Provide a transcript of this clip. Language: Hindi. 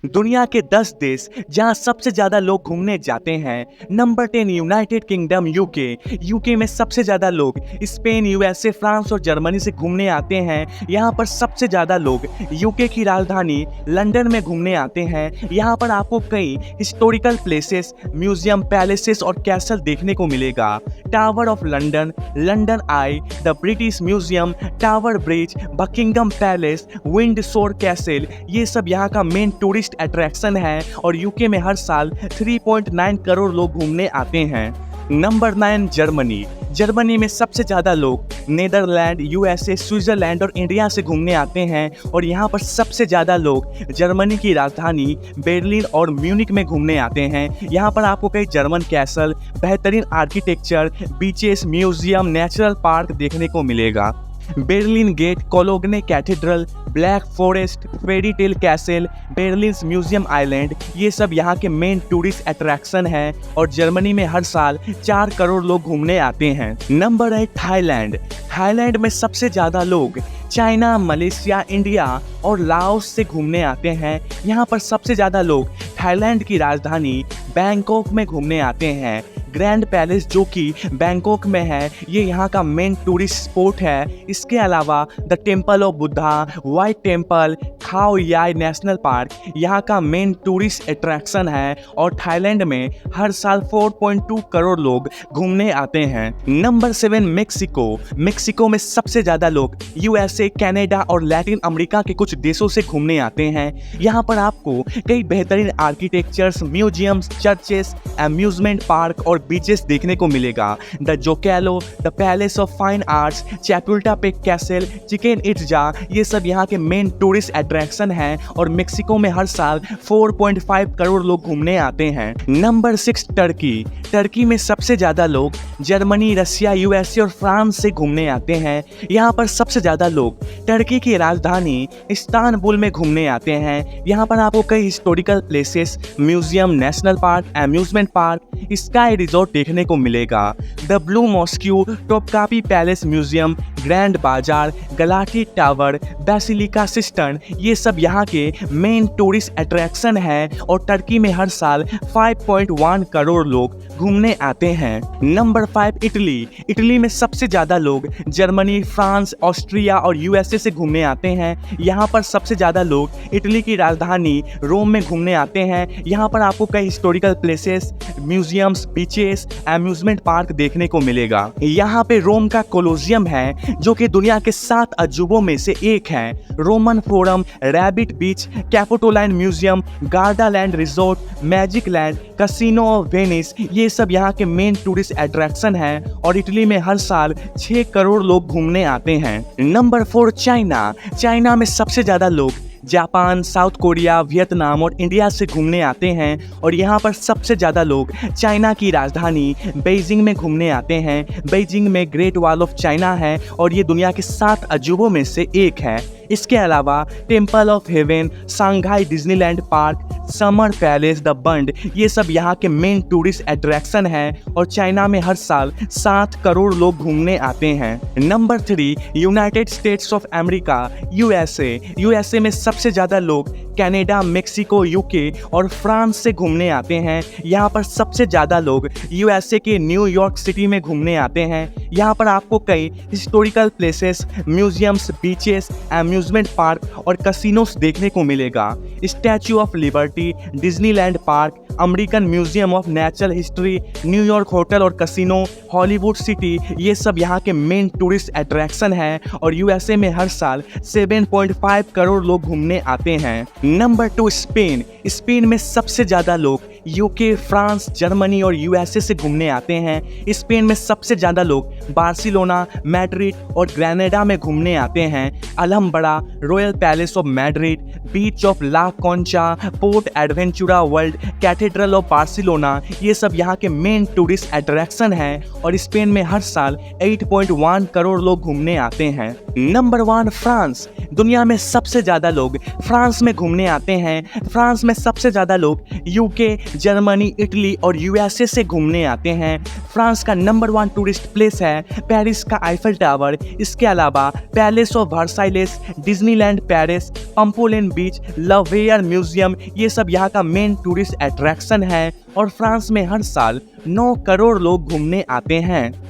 दुनिया के 10 देश जहां सबसे ज्यादा लोग घूमने जाते हैं। Number 10 United kingdom UK. UK में सबसे ज्यादा लोग स्पेन, यूएसए, फ्रांस और जर्मनी से घूमने आते हैं। यहाँ पर सबसे ज्यादा लोग यूके की राजधानी लंदन में घूमने आते हैं। यहाँ पर आपको कई हिस्टोरिकल प्लेसेस, म्यूजियम, पैलेसेस और कैसल देखने को मिलेगा। Tower of London, London I, the British museum, tower bridge, Buckingham palace, Windsor castle, ये सब यहाँ का मेन टूरिस्ट अट्रैक्शन है और यूके में हर साल 3.9 करोड़ लोग घूमने आते हैं। Number 9 Germany. जर्मनी में सबसे ज़्यादा लोग नीदरलैंड, यूएसए, स्विट्जरलैंड और इंडिया से घूमने आते हैं और यहाँ पर सबसे ज़्यादा लोग जर्मनी की राजधानी बर्लिन और म्यूनिक में घूमने आते हैं। यहाँ पर आपको कई जर्मन कैसल, बेहतरीन architecture, beaches, museum, natural park देखने को मिलेगा। Berlin Gate, Cologne Cathedral, Black Forest, Fairy Tale Castle, Berlin Museum Island, ये सब यहाँ के मेन टूरिस्ट अट्रैक्शन है और जर्मनी में हर साल 4 करोड़ लोग घूमने आते हैं। Number 8 Thailand. थाईलैंड में सबसे ज़्यादा लोग चाइना, मलेशिया, इंडिया और लाओस से घूमने आते हैं। यहाँ पर सबसे ज़्यादा लोग थाईलैंड की राजधानी बैंकॉक में घूमने आते हैं। ग्रैंड पैलेस जो कि बैंकॉक में है, ये यहाँ का मेन टूरिस्ट स्पॉट है। इसके अलावा the temple of Buddha, white temple, खाओ याई नेशनल पार्क यहाँ का मेन टूरिस्ट अट्रैक्शन है और थाईलैंड में हर साल 4.2 करोड़ लोग घूमने आते हैं। Number 7 Mexico. मेक्सिको में सबसे ज़्यादा लोग यूएसए, कनाडा और लैटिन अमेरिका के कुछ देशों से घूमने आते हैं। यहाँ पर आपको कई बेहतरीन architectures, museums, churches, amusement park और बीचेस देखने को मिलेगा। The Zocalo, the Palace of Fine Arts, Chapultepec Castle, Chichen Itza, ये सब यहाँ के मेन टूरिस्ट अट्रैक्शन है और मेक्सिको में हर साल 4.5 करोड़ लोग घूमने आते हैं। Number 6 Turkey. टर्की में सबसे ज़्यादा लोग जर्मनी, रशिया, यूएसए और फ्रांस से घूमने आते हैं। यहाँ पर सबसे ज़्यादा लोग टर्की की राजधानी इस्तानबुल में घूमने आते हैं। यहाँ पर आपको कई historical places, museum, national park, amusement park, ski resort देखने को मिलेगा। The Blue Mosque, Topkapi Palace Museum, Grand Bazaar, Galata tower, basilica cistern, ये सब यहाँ के मेन टूरिस्ट अट्रैक्शन है और टर्की में हर साल 5.1 करोड़ लोग घूमने आते हैं। Number 5 Italy. इटली में सबसे ज़्यादा लोग जर्मनी, फ्रांस, ऑस्ट्रिया और यूएसए से घूमने आते हैं। यहाँ पर सबसे ज़्यादा लोग इटली की राजधानी रोम में घूमने आते हैं। यहाँ पर आपको कई historical places, museums, beaches, amusement park देखने को मिलेगा। यहाँ पे रोम का कोलोसियम है जो कि दुनिया के 7 अजूबों में से एक है। Roman Forum, Rabbit Beach, Capitoline Museum, Gardaland Resort, Magic Land, Casino of Venice, ये सब यहाँ के मेन टूरिस्ट अट्रैक्शन है और इटली में हर साल 6 करोड़ लोग घूमने आते हैं। Number 4 China. चाइना में सबसे ज़्यादा लोग जापान, साउथ कोरिया, वियतनाम और इंडिया से घूमने आते हैं और यहाँ पर सबसे ज़्यादा लोग चाइना की राजधानी बीजिंग में घूमने आते हैं। बीजिंग में ग्रेट वॉल ऑफ चाइना है और ये दुनिया के 7 अजूबों में से एक है। इसके अलावा Temple of Heaven, Shanghai Disneyland Park, Summer Palace, the Bund, ये सब यहाँ के मेन टूरिस्ट अट्रैक्शन है और चाइना में हर साल 7 करोड़ लोग घूमने आते हैं। Number 3 United states of America, USA. USA में सबसे ज़्यादा लोग कनाडा, मेक्सिको, यूके और फ्रांस से घूमने आते हैं। यहाँ पर सबसे ज़्यादा लोग यूएसए के न्यूयॉर्क सिटी में घूमने आते हैं। यहाँ पर आपको कई historical places, museums, beaches, amusement park और कैसीनोस देखने को मिलेगा। Statue of liberty, Disneyland park, American museum of natural history, New York hotel और कैसीनो, हॉलीवुड सिटी, ये सब यहाँ के मेन टूरिस्ट अट्रैक्शन है और यूएसए में हर साल 7.5 करोड़ लोग घूमने आते हैं। Number 2 Spain. स्पेन में सबसे ज़्यादा लोग यूके, फ्रांस, जर्मनी और यूएसए से घूमने आते हैं। स्पेन में सबसे ज़्यादा लोग बार्सिलोना, मैड्रिड और ग्रेनेडा में घूमने आते हैं। Alhambra, Royal Palace of Madrid, Beach of La Concha, Port Aventura World, Cathedral of Barcelona, ये सब यहाँ के मेन टूरिस्ट अट्रैक्शन है और स्पेन में हर साल 8.1 करोड़ लोग घूमने आते हैं। Number 1 France. दुनिया में सबसे ज़्यादा लोग फ्रांस में घूमने आते हैं। फ्रांस में सबसे ज़्यादा लोग यूके, जर्मनी, इटली और यूएसए से घूमने आते हैं। फ्रांस का नंबर 1 टूरिस्ट प्लेस है पेरिस का आईफल टावर। इसके अलावा Palace of Versailles, Disneyland Paris, Pampelonne Beach, Louvre Museum, ये सब यहाँ का मेन टूरिस्ट अट्रैक्शन है और फ्रांस में हर साल 9 करोड़ लोग घूमने आते हैं।